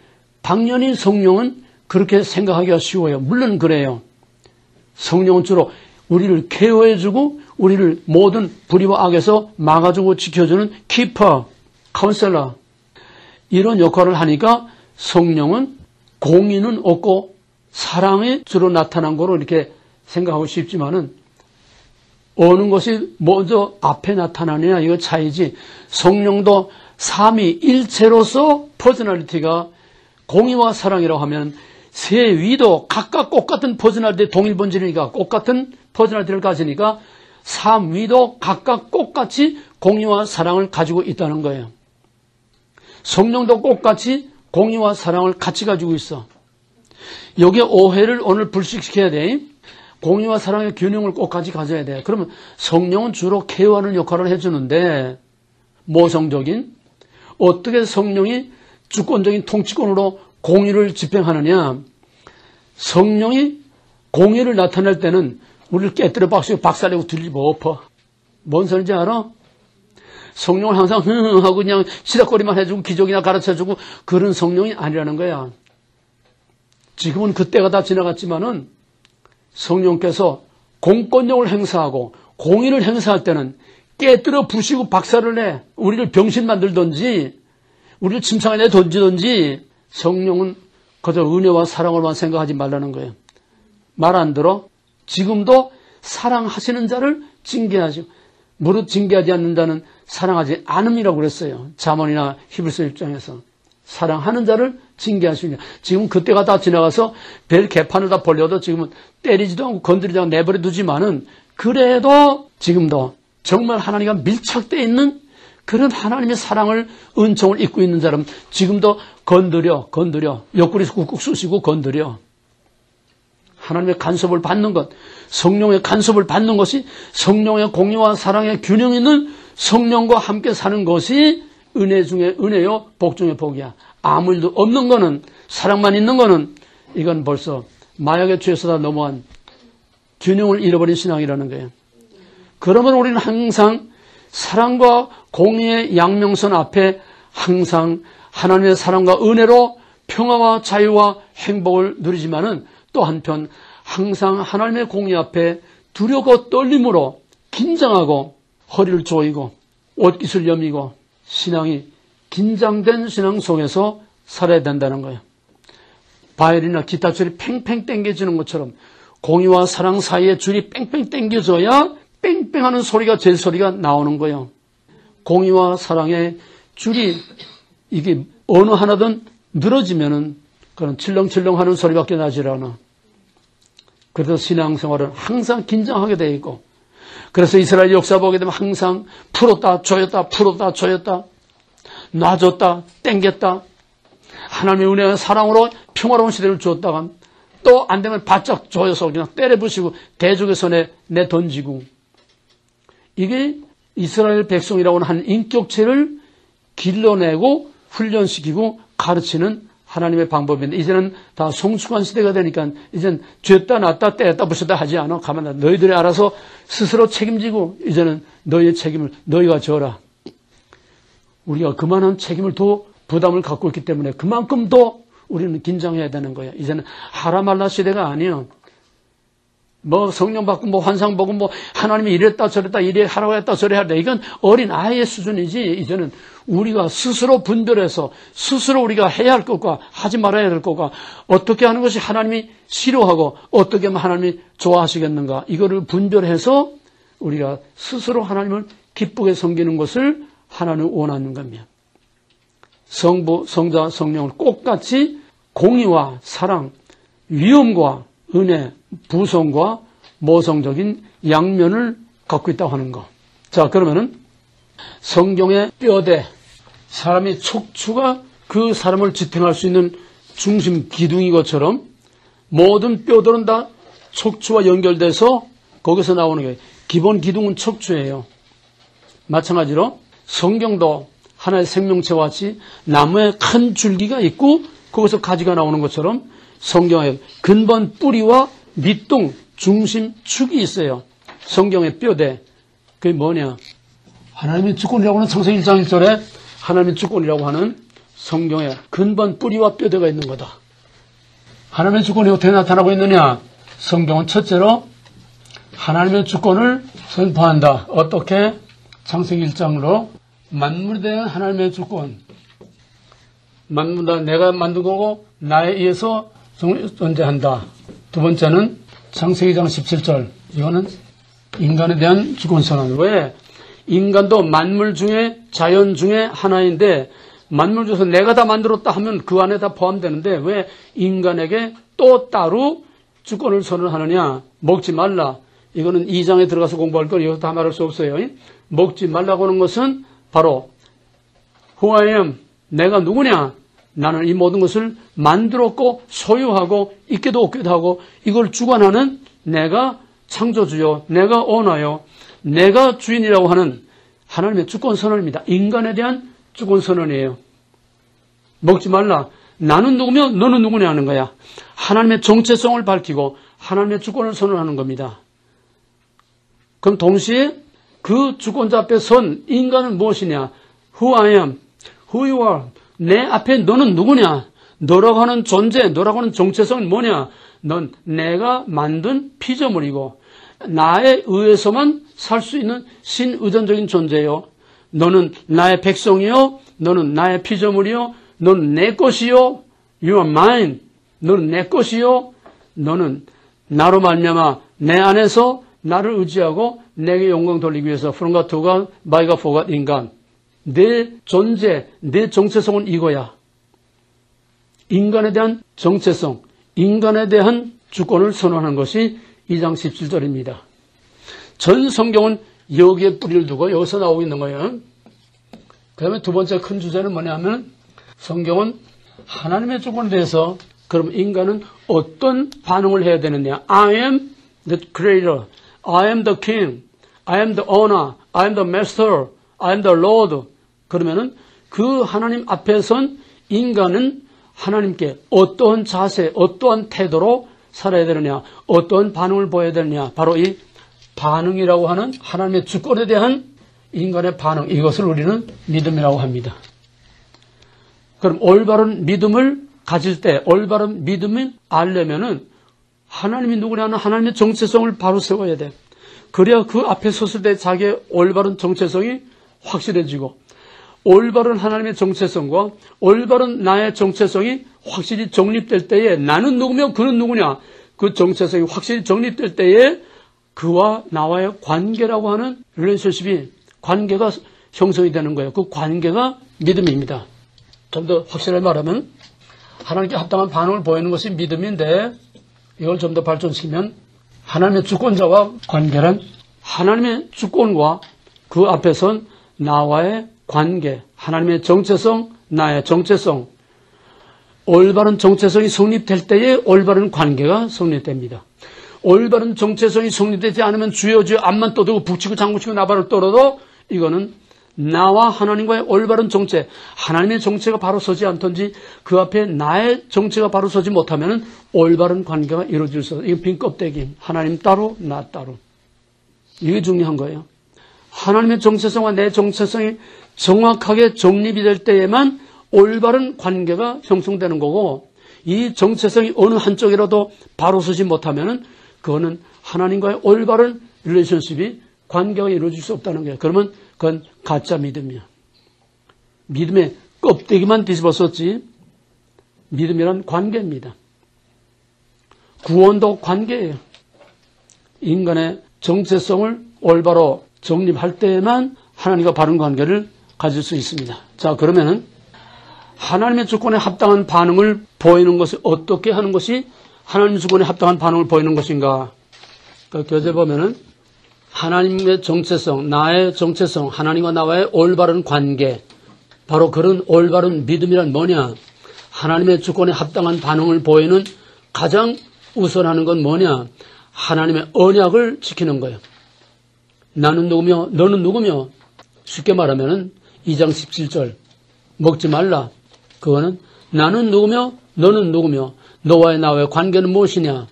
Speaker 1: 당연히 성령은 그렇게 생각하기가 쉬워요. 물론 그래요. 성령은 주로 우리를 케어해주고 우리를 모든 불의와 악에서 막아주고 지켜주는 키퍼, 카운셀러, 이런 역할을 하니까 성령은 공의는 없고 사랑이 주로 나타난 거로 이렇게 생각하고 싶지만은, 어느 것이 먼저 앞에 나타나느냐 이거 차이지. 성령도 삼위일체로서 퍼스널리티가 공의와 사랑이라고 하면 세 위도 각각 똑같은 퍼스널리티, 동일 본질이니까 똑같은 퍼스널리티를 가지니까 삼위도 각각 똑같이 공의와 사랑을 가지고 있다는 거예요. 성령도 똑같이 공의와 사랑을 같이 가지고 있어. 여기에 오해를 오늘 불식시켜야 돼. 공의와 사랑의 균형을 꼭 같이 가져야 돼. 그러면 성령은 주로 케어하는 역할을 해주는데, 모성적인, 어떻게 성령이 주권적인 통치권으로 공의를 집행하느냐. 성령이 공의를 나타낼 때는 우리를 깨뜨려 박살내고 들리고 엎어. 뭔 소리인지 알아? 성령은 항상 하고 그냥 시닥거리만 해주고 기적이나 가르쳐주고 그런 성령이 아니라는 거야. 지금은 그때가 다 지나갔지만은 성령께서 공권력을 행사하고 공의를 행사할 때는 깨뜨려 부시고 박살을 내 우리를 병신 만들든지 우리를 침상에 던지든지, 성령은 그저 은혜와 사랑으로만 생각하지 말라는 거예요. 말 안 들어? 지금도 사랑하시는 자를 징계하지, 무릇 징계하지 않는 자는 사랑하지 않음이라고 그랬어요. 잠언이나 히브리서 입장에서. 사랑하는 자를 징계하시냐. 지금 그때가 다 지나가서 별 개판을 다 벌려도 지금은 때리지도 않고 건드리지 않고 내버려 두지만은, 그래도 지금도 정말 하나님과 밀착되어 있는 그런 하나님의 사랑을, 은총을 입고 있는 사람 지금도 건드려 옆구리에서 꾹꾹 쑤시고 건드려. 하나님의 간섭을 받는 것, 성령의 간섭을 받는 것이, 성령의 공의와 사랑의 균형 있는 성령과 함께 사는 것이 은혜 중에 은혜요, 복 중에 복이야. 아무 일도 없는 거는, 사랑만 있는 거는, 이건 벌써 마약의 죄에서 다 넘어간 균형을 잃어버린 신앙이라는 거예요. 그러면 우리는 항상 사랑과 공의의 양명선 앞에 항상 하나님의 사랑과 은혜로 평화와 자유와 행복을 누리지만은, 또 한편 항상 하나님의 공의 앞에 두려워 떨림으로 긴장하고 허리를 조이고 옷깃을 여미고 신앙이 긴장된 신앙 속에서 살아야 된다는 거예요. 바이올린이나 기타 줄이 팽팽 당겨지는 것처럼 공의와 사랑 사이에 줄이 뺑뺑 당겨져야 뺑뺑하는 소리가, 제 소리가 나오는 거예요. 공의와 사랑의 줄이 이게 어느 하나든 늘어지면은 그런 칠렁칠렁 하는 소리밖에 나질 않아. 그래서 신앙생활은 항상 긴장하게 돼 있고, 그래서 이스라엘 역사 보게 되면 항상 풀었다 조였다 풀었다 조였다 놔줬다 땡겼다, 하나님의 은혜와 사랑으로 평화로운 시대를 주었다가 또 안 되면 바짝 조여서 그냥 때려부시고 대적의 손에 내던지고, 이게 이스라엘 백성이라고 하는 인격체를 길러내고 훈련시키고 가르치는 하나님의 방법인데, 이제는 다 성숙한 시대가 되니까 이제는 죄다 놨다 떼었다 부셨다 하지 않아. 가만히 너희들이 알아서 스스로 책임지고 이제는 너희의 책임을 너희가 져라. 우리가 그만한 책임을 더 부담을 갖고 있기 때문에 그만큼 더 우리는 긴장해야 되는 거야. 이제는 하라말라 시대가 아니야. 뭐 성령 받고 뭐 환상 보고 뭐 하나님이 이랬다 저랬다 이래 하라고 했다 저래 하다, 이건 어린 아이의 수준이지. 이제는 우리가 스스로 분별해서 스스로 우리가 해야 할 것과 하지 말아야 될 것과 어떻게 하는 것이 하나님이 싫어하고 어떻게 하면 하나님이 좋아하시겠는가, 이거를 분별해서 우리가 스스로 하나님을 기쁘게 섬기는 것을 하나님은 원하는 겁니다. 성부, 성자, 성령을 꼭같이 공의와 사랑, 위엄과 은혜, 부성과 모성적인 양면을 갖고 있다고 하는 거. 자, 그러면은 성경의 뼈대, 사람의 척추가 그 사람을 지탱할 수 있는 중심 기둥인 것처럼 모든 뼈들은 다 척추와 연결돼서 거기서 나오는 게 기본 기둥은 척추예요. 마찬가지로 성경도 하나의 생명체와 같이 나무에 큰 줄기가 있고 거기서 가지가 나오는 것처럼 성경의 근본 뿌리와 밑둥, 중심, 축이 있어요. 성경의 뼈대. 그게 뭐냐? 하나님의 주권이라고 하는 창세기 1장 1절에 하나님의 주권이라고 하는 성경의 근본 뿌리와 뼈대가 있는 거다. 하나님의 주권이 어떻게 나타나고 있느냐? 성경은 첫째로 하나님의 주권을 선포한다. 어떻게? 창세기 1장으로 만물에 대한 하나님의 주권. 만물 다 내가 만든 거고 나에 의해서 존재한다. 두 번째는 창세기 2장 17절. 이거는 인간에 대한 주권 선언. 왜? 인간도 만물 중에 자연 중에 하나인데 만물 중에서 내가 다 만들었다 하면 그 안에 다 포함되는데 왜 인간에게 또 따로 주권을 선언하느냐? 먹지 말라. 이거는 2장에 들어가서 공부할 걸 여기서 다 말할 수 없어요. 먹지 말라고 하는 것은 바로 Who I am, 내가 누구냐? 나는 이 모든 것을 만들었고 소유하고 있게도 없게도 하고 이걸 주관하는 내가 창조주요, 내가 오너요, 내가 주인이라고 하는 하나님의 주권 선언입니다. 인간에 대한 주권 선언이에요. 먹지 말라. 나는 누구며 너는 누구냐 하는 거야. 하나님의 정체성을 밝히고 하나님의 주권을 선언하는 겁니다. 그럼 동시에 그 주권자 앞에 선 인간은 무엇이냐? Who I am, who you are. 내 앞에 너는 누구냐? 너라고 하는 존재, 너라고 하는 정체성은 뭐냐? 넌 내가 만든 피조물이고 나에 의해서만 살 수 있는 신의존적인 존재요. 너는 나의 백성이요. 너는 나의 피조물이요. 너는 내 것이요. You are mine. 너는 내 것이요. 너는 나로 말미암아 내 안에서 나를 의지하고 내게 영광 돌리기 위해서 From God to God, by God for God, 인간. 내 존재, 내 정체성은 이거야. 인간에 대한 정체성, 인간에 대한 주권을 선언하는 것이 2장 17절입니다. 전 성경은 여기에 뿌리를 두고 여기서 나오고 있는 거예요. 그 다음에 두 번째 큰 주제는 뭐냐면 성경은 하나님의 주권에 대해서 그럼 인간은 어떤 반응을 해야 되느냐. I am the creator. I am the king. I am the owner. I am the master. I am the Lord. 그러면은 그 하나님 앞에 선 인간은 하나님께 어떠한 자세, 어떠한 태도로 살아야 되느냐, 어떠한 반응을 보여야 되느냐. 바로 이 반응이라고 하는 하나님의 주권에 대한 인간의 반응, 이것을 우리는 믿음이라고 합니다. 그럼 올바른 믿음을 가질 때, 올바른 믿음을 알려면은 하나님이 누구냐는 하나님의 정체성을 바로 세워야 돼. 그래야 그 앞에 섰을 때 자기의 올바른 정체성이 확실해지고 올바른 하나님의 정체성과 올바른 나의 정체성이 확실히 정립될 때에 나는 누구며 그는 누구냐 그 정체성이 확실히 정립될 때에 그와 나와의 관계라고 하는 릴레이션십이 관계가 형성이 되는 거예요. 그 관계가 믿음입니다. 좀 더 확실하게 말하면 하나님께 합당한 반응을 보이는 것이 믿음인데 이걸 좀 더 발전시키면 하나님의 주권자와 관계란 하나님의 주권과 그 앞에 선 나와의 관계, 하나님의 정체성, 나의 정체성, 올바른 정체성이 성립될 때에 올바른 관계가 성립됩니다. 올바른 정체성이 성립되지 않으면 주여 주여 앞만 떠들고 북치고 장구치고 나발을 떨어도 이거는 나와 하나님과의 올바른 정체, 하나님의 정체가 바로 서지 않던지 그 앞에 나의 정체가 바로 서지 못하면 올바른 관계가 이루어질 수 없어요. 이거 빈 껍데기, 하나님 따로 나 따로. 이게 중요한 거예요. 하나님의 정체성과 내 정체성이 정확하게 정립이 될 때에만 올바른 관계가 형성되는 거고 이 정체성이 어느 한쪽이라도 바로 서지 못하면 그거는 하나님과의 올바른 릴레이션십이 관계가 이루어질 수 없다는 거예요. 그러면 그건 가짜 믿음이야. 믿음의 껍데기만 뒤집어 썼지 믿음이란 관계입니다. 구원도 관계예요. 인간의 정체성을 올바로 정립할 때에만 하나님과 바른 관계를 가질 수 있습니다. 자, 그러면은 하나님의 주권에 합당한 반응을 보이는 것을 어떻게 하는 것이 하나님의 주권에 합당한 반응을 보이는 것인가? 그 교재 보면은 하나님의 정체성, 나의 정체성, 하나님과 나와의 올바른 관계, 바로 그런 올바른 믿음이란 뭐냐? 하나님의 주권에 합당한 반응을 보이는 가장 우선하는 건 뭐냐? 하나님의 언약을 지키는 거예요. 나는 누구며 너는 누구며 쉽게 말하면은 2장 17절 먹지 말라. 그거는 나는 누구며 너는 누구며 너와의 나와의 관계는 무엇이냐?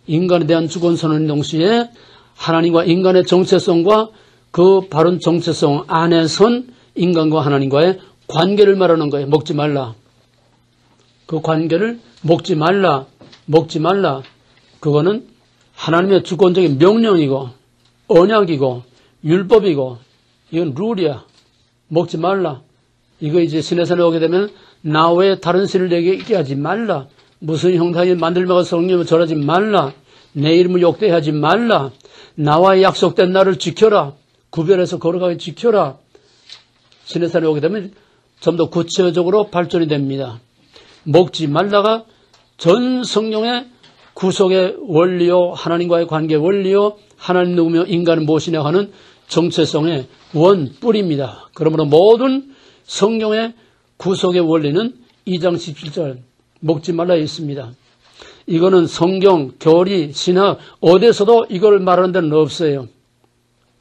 Speaker 1: 인간에 대한 주권 선언 동시에 하나님과 인간의 정체성과 그 바른 정체성 안에 선 인간과 하나님과의 관계를 말하는 거예요. 먹지 말라. 그 관계를 먹지 말라. 먹지 말라. 그거는 하나님의 주권적인 명령이고 언약이고 율법이고 이건 룰이야. 먹지 말라. 이거 이제 시내산에 오게 되면 나 외에 다른 신을 얘기하지 말라. 무슨 형상이 만들면서 성령을 절하지 말라. 내 이름을 욕되하지 말라. 나와의 약속된 날을 지켜라. 구별해서 걸어가게 지켜라. 시내산에 오게 되면 좀 더 구체적으로 발전이 됩니다. 먹지 말라가 전 성령의 구속의 원리요, 하나님과의 관계 원리요, 하나님 누구며 인간은 무엇이냐 하는 정체성의 원, 뿌리입니다. 그러므로 모든 성령의 구속의 원리는 2장 17절 먹지 말라에 있습니다. 이거는 성경, 교리, 신학 어디서도 이걸 말하는 데는 없어요.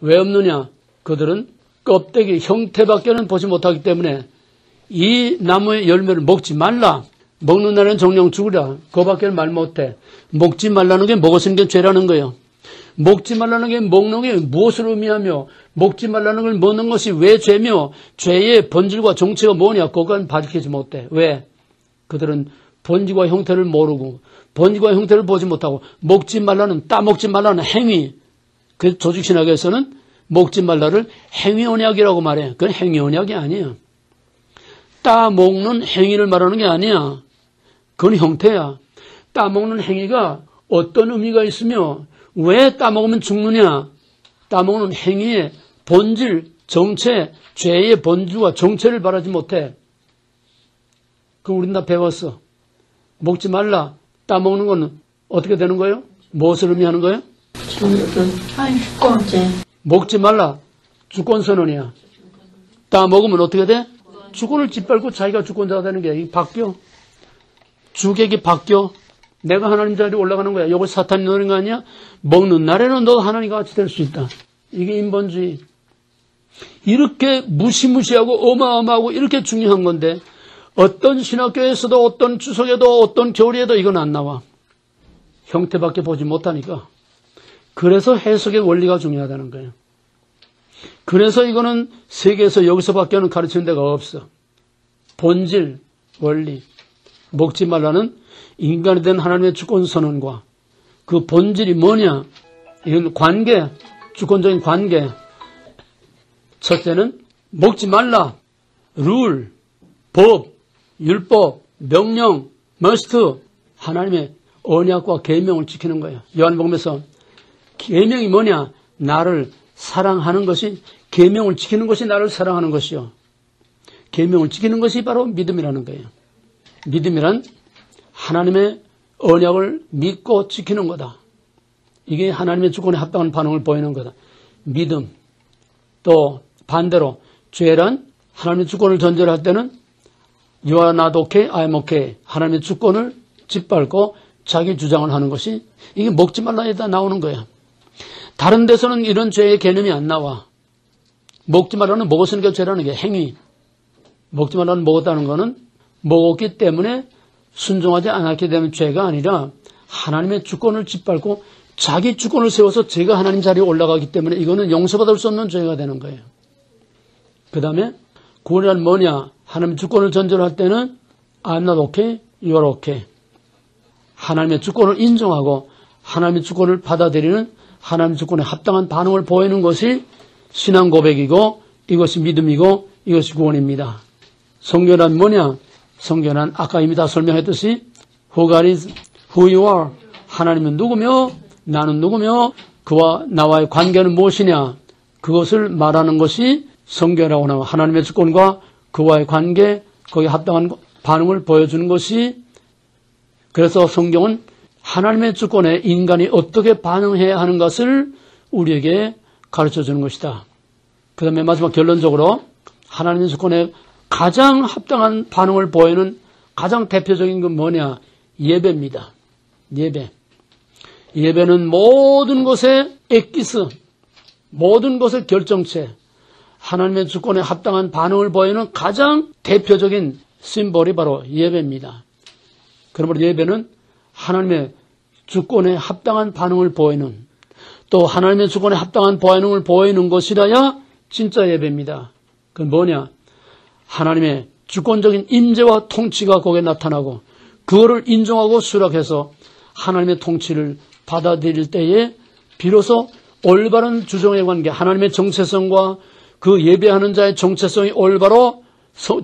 Speaker 1: 왜 없느냐? 그들은 껍데기 형태밖에는 보지 못하기 때문에 이 나무의 열매를 먹지 말라. 먹는 날은 정령 죽으라. 그거밖에는 말 못해. 먹지 말라는 게 먹었으면 게 죄라는 거예요. 먹지 말라는 게 먹는 게 무엇을 의미하며 먹지 말라는 걸 먹는 것이 왜 죄며 죄의 본질과 정체가 뭐냐 그건 밝히지 못해. 왜? 그들은 본질과 형태를 모르고 본질과 형태를 보지 못하고 먹지 말라는 따먹지 말라는 행위 그 조직신학에서는 먹지 말라를 행위언약이라고 말해. 그건 행위언약이 아니야. 따먹는 행위를 말하는 게 아니야. 그건 형태야. 따먹는 행위가 어떤 의미가 있으며 왜 따먹으면 죽느냐? 따먹는 행위의 본질, 정체, 죄의 본질과 정체를 말하지 못해. 그럼 우린 다 배웠어. 먹지 말라. 따먹는 건 어떻게 되는 거예요? 무엇을 의미하는 거예요?
Speaker 2: 주권제.
Speaker 1: 먹지 말라. 주권선언이야. 따먹으면 어떻게 돼? 주권을 짓밟고 자기가 주권자가 되는 게 바뀌어. 주객이 바뀌어. 내가 하나님 자리에 올라가는 거야. 이걸 사탄이 노린 거 아니야? 먹는 날에는 너 하나님과 같이 될 수 있다. 이게 인본주의. 이렇게 무시무시하고 어마어마하고 이렇게 중요한 건데 어떤 신학교에서도 어떤 주석에도 어떤 교리에도 이건 안 나와. 형태밖에 보지 못하니까. 그래서 해석의 원리가 중요하다는 거예요. 그래서 이거는 세계에서 여기서밖에는 가르치는 데가 없어. 본질, 원리. 먹지 말라는 인간에 대한 하나님의 주권 선언과 그 본질이 뭐냐? 이건 관계, 주권적인 관계. 첫째는 먹지 말라. 룰, 법, 율법, 명령, must. 하나님의 언약과 계명을 지키는 거예요. 요한복음에서 계명이 뭐냐? 나를 사랑하는 것이 계명을 지키는 것이 나를 사랑하는 것이요. 계명을 지키는 것이 바로 믿음이라는 거예요. 믿음이란 하나님의 언약을 믿고 지키는 거다. 이게 하나님의 주권에 합당한 반응을 보이는 거다. 믿음. 또 반대로 죄란 하나님의 주권을 전제할 때는 You are not okay, I am okay. 하나님의 주권을 짓밟고 자기 주장을 하는 것이 이게 먹지 말라에다 나오는 거야. 다른 데서는 이런 죄의 개념이 안 나와. 먹지 말라는 먹었으는 게 죄라는 게 행위. 먹지 말라는 먹었다는 거는 먹었기 때문에 순종하지 않았기 때문에 죄가 아니라 하나님의 주권을 짓밟고 자기 주권을 세워서 제가 하나님 자리에 올라가기 때문에 이거는 용서받을 수 없는 죄가 되는 거예요. 그 다음에 구원이란 뭐냐? 하나님의 주권을 전제로 할 때는 I'm not okay, you are okay. 하나님의 주권을 인정하고 하나님의 주권을 받아들이는 하나님의 주권에 합당한 반응을 보이는 것이 신앙 고백이고 이것이 믿음이고 이것이 구원입니다. 성결한 뭐냐? 성결한 아까 이미 다 설명했듯이 Who God is, who you are. 하나님은 누구며 나는 누구며 그와 나와의 관계는 무엇이냐? 그것을 말하는 것이 성결하고 나와 하나님의 주권과 그와의 관계, 거기에 합당한 반응을 보여주는 것이 그래서 성경은 하나님의 주권에 인간이 어떻게 반응해야 하는 것을 우리에게 가르쳐주는 것이다. 그 다음에 마지막 결론적으로 하나님의 주권에 가장 합당한 반응을 보이는 가장 대표적인 건 뭐냐? 예배입니다. 예배. 예배는 모든 것의 엑기스, 모든 것의 결정체, 하나님의 주권에 합당한 반응을 보이는 가장 대표적인 심볼이 바로 예배입니다. 그러므로 예배는 하나님의 주권에 합당한 반응을 보이는 또 하나님의 주권에 합당한 반응을 보이는 것이라야 진짜 예배입니다. 그건 뭐냐? 하나님의 주권적인 임재와 통치가 거기에 나타나고 그거를 인정하고 수락해서 하나님의 통치를 받아들일 때에 비로소 올바른 주정의 관계, 하나님의 정체성과 그 예배하는 자의 정체성이 올바로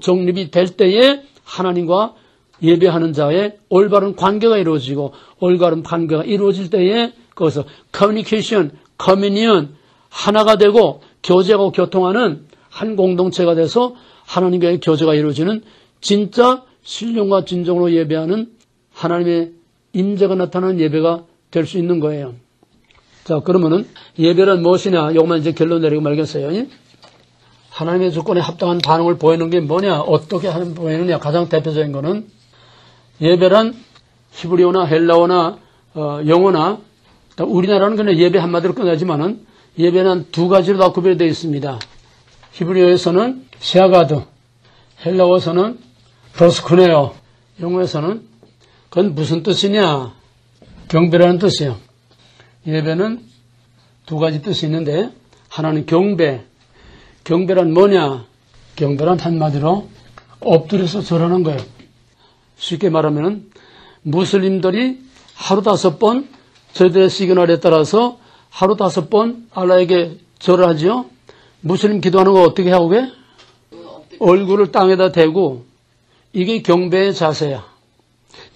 Speaker 1: 정립이 될 때에 하나님과 예배하는 자의 올바른 관계가 이루어지고 올바른 관계가 이루어질 때에 거기서 커뮤니케이션, 커뮤니언 하나가 되고 교제하고 교통하는 한 공동체가 돼서 하나님과의 교제가 이루어지는 진짜 신령과 진정으로 예배하는 하나님의 임재가 나타나는 예배가 될 수 있는 거예요. 자, 그러면은 예배란 무엇이냐? 이것만 이제 결론 내리고 말겠어요. 하나님의 주권에 합당한 반응을 보이는 게 뭐냐? 어떻게 보이느냐? 가장 대표적인 거는 예배란 히브리어나 헬라어나 영어나 우리나라는 그냥 예배 한마디로 끝나지만은 예배는 두 가지로 다 구별되어 있습니다. 히브리어에서는 시아가드, 헬라어에서는 프로스쿠네어, 영어에서는 그건 무슨 뜻이냐? 경배라는 뜻이에요. 예배는 두 가지 뜻이 있는데 하나는 경배. 경배란 뭐냐? 경배란 한마디로 엎드려서 절하는 거예요. 쉽게 말하면 무슬림들이 하루 5번 저들의 시그널에 따라서 하루 5번 알라에게 절을 하죠. 무슬림 기도하는 거 어떻게 하고 게? 얼굴을 땅에다 대고 이게 경배의 자세야.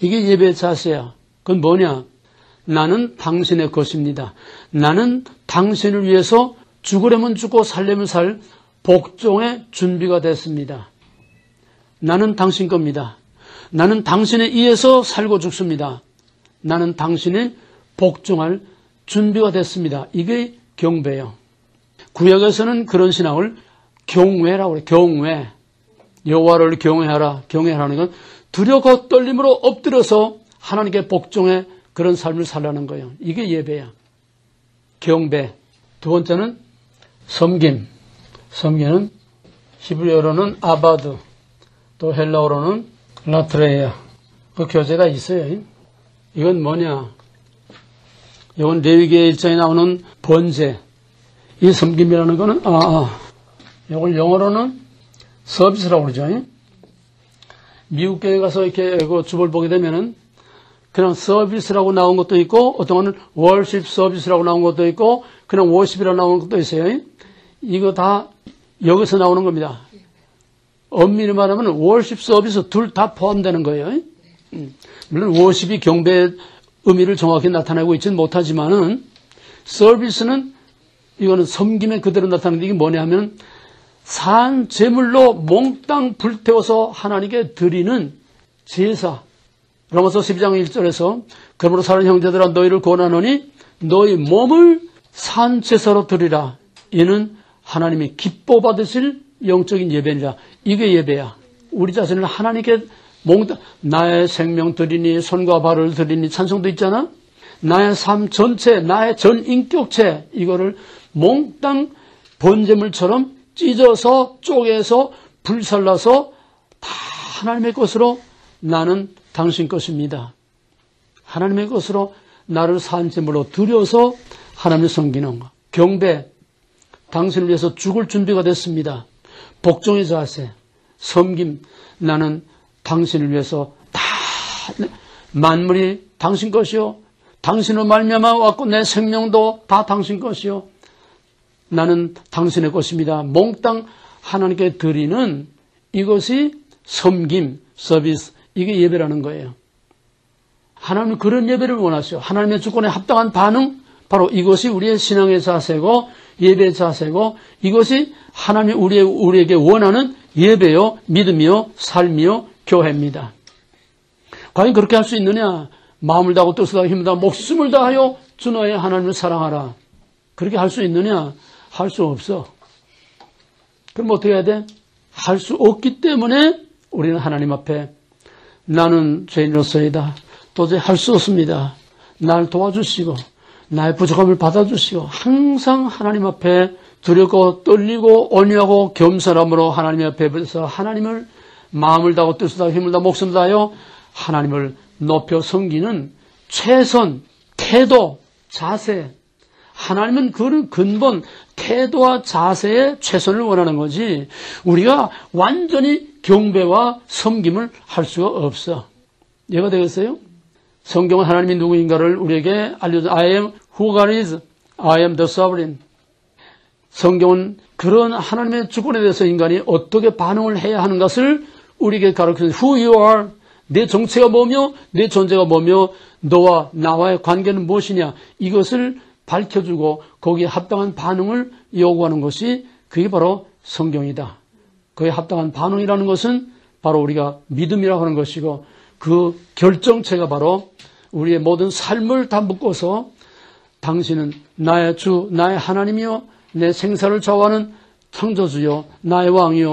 Speaker 1: 이게 예배의 자세야. 그건 뭐냐? 나는 당신의 것입니다. 나는 당신을 위해서 죽으려면 죽고 살려면 살 복종의 준비가 됐습니다. 나는 당신 겁니다. 나는 당신에 의해서 살고 죽습니다. 나는 당신의 복종할 준비가 됐습니다. 이게 경배예요. 구약에서는 그런 신앙을 경외라고 그래요. 경외. 여호와를 경외하라. 경외하라는 건 두려워 떨림으로 엎드려서 하나님께 복종해 그런 삶을 살라는 거예요. 이게 예배야. 경배. 두 번째는 섬김. 섬기는 히브리어로는 아바드, 또 헬라어로는 라트레야. 그 교재가 있어요. 이건 뭐냐? 이건 레위기의 1장에 나오는 번제. 이 섬김이라는 거는 이걸 영어로는 서비스라고 그러죠. 미국 교회 가서 이렇게 그 주보를 보게 되면은 그냥 서비스라고 나온 것도 있고 어떤 거는 월십 서비스라고 나온 것도 있고 그냥 워십이라고 나오는 것도 있어요. 이거 다 여기서 나오는 겁니다. 엄밀히 말하면 월십 서비스 둘 다 포함되는 거예요. 물론 워십이 경배의 의미를 정확히 나타내고 있지는 못하지만은 서비스는 이거는 섬김에 그대로 나타나는데 이게 뭐냐 하면 산 제물로 몽땅 불태워서 하나님께 드리는 제사. 로마서 12장 1절에서 그러므로 사랑하는 형제들아 너희를 권하노니 너희 몸을 산 제사로 드리라. 이는 하나님이 기뻐 받으실 영적인 예배니라. 이게 예배야. 우리 자신을 하나님께 나의 생명 드리니 손과 발을 드리니 찬송도 있잖아. 나의 삶 전체, 나의 전 인격체 이거를 몽땅 번제물처럼 찢어서 쪼개서 불살라서 다 하나님의 것으로 나는 당신 것입니다. 하나님의 것으로 나를 산제물로 드려서 하나님을 섬기는 것. 경배, 당신을 위해서 죽을 준비가 됐습니다. 복종의 자세, 섬김, 나는 당신을 위해서 다 만물이 당신 것이요. 당신을 말미암아 왔고 내 생명도 다 당신 것이요. 나는 당신의 것입니다. 몽땅 하나님께 드리는 이것이 섬김, 서비스, 이게 예배라는 거예요. 하나님은 그런 예배를 원하시오. 하나님의 주권에 합당한 반응, 바로 이것이 우리의 신앙의 자세고 예배의 자세고 이것이 하나님이 우리에게 원하는 예배요, 믿음이요, 삶이요, 교회입니다. 과연 그렇게 할 수 있느냐? 마음을 다하고 뜻을 다하고 힘을 다하고 목숨을 다하여 주 너의 하나님을 사랑하라. 그렇게 할 수 있느냐? 할 수 없어. 그럼 어떻게 해야 돼? 할 수 없기 때문에 우리는 하나님 앞에 나는 죄인으로서이다. 도저히 할 수 없습니다. 날 도와주시고 나의 부족함을 받아주시고 항상 하나님 앞에 두렵고 떨리고 온유하고 겸손함으로 하나님 앞에서 하나님을 마음을 다하고 뜻을 다하고 힘을 다하고 목숨을 다하여 하나님을 높여 섬기는 최선, 태도, 자세. 하나님은 그런 근본, 태도와 자세에 최선을 원하는 거지 우리가 완전히 경배와 섬김을 할 수가 없어. 이해가 되겠어요? 성경은 하나님이 누구인가를 우리에게 알려줘. I am who God is. I am the sovereign. 성경은 그런 하나님의 주권에 대해서 인간이 어떻게 반응을 해야 하는 것을 우리에게 가르쳐주는 who you are. 내 정체가 뭐며 내 존재가 뭐며 너와 나와의 관계는 무엇이냐. 이것을 밝혀주고 거기에 합당한 반응을 요구하는 것이 그게 바로 성경이다. 그에 합당한 반응이라는 것은 바로 우리가 믿음이라고 하는 것이고 그 결정체가 바로 우리의 모든 삶을 다 묶어서 당신은 나의 주, 나의 하나님이요, 내 생사를 좌우하는 창조주요, 나의 왕이요,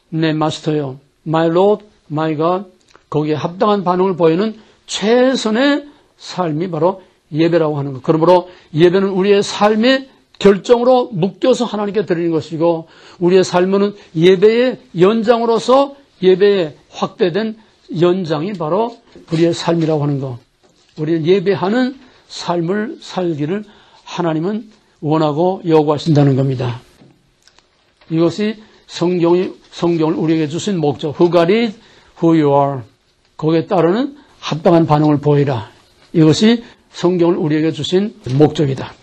Speaker 1: 내 마스터요, my Lord, my God. 거기에 합당한 반응을 보이는 최선의 삶이 바로 예배라고 하는 것. 그러므로 예배는 우리의 삶의 결정으로 묶여서 하나님께 드리는 것이고 우리의 삶은 예배의 연장으로서 예배의 확대된 연장이 바로 우리의 삶이라고 하는 것. 우리는 예배하는 삶을 살기를 하나님은 원하고 요구하신다는 겁니다. 이것이 성경을 우리에게 주신 목적. Who God is, who you are. 거기에 따르는 합당한 반응을 보이라. 이것이 성경을 우리에게 주신 목적이다.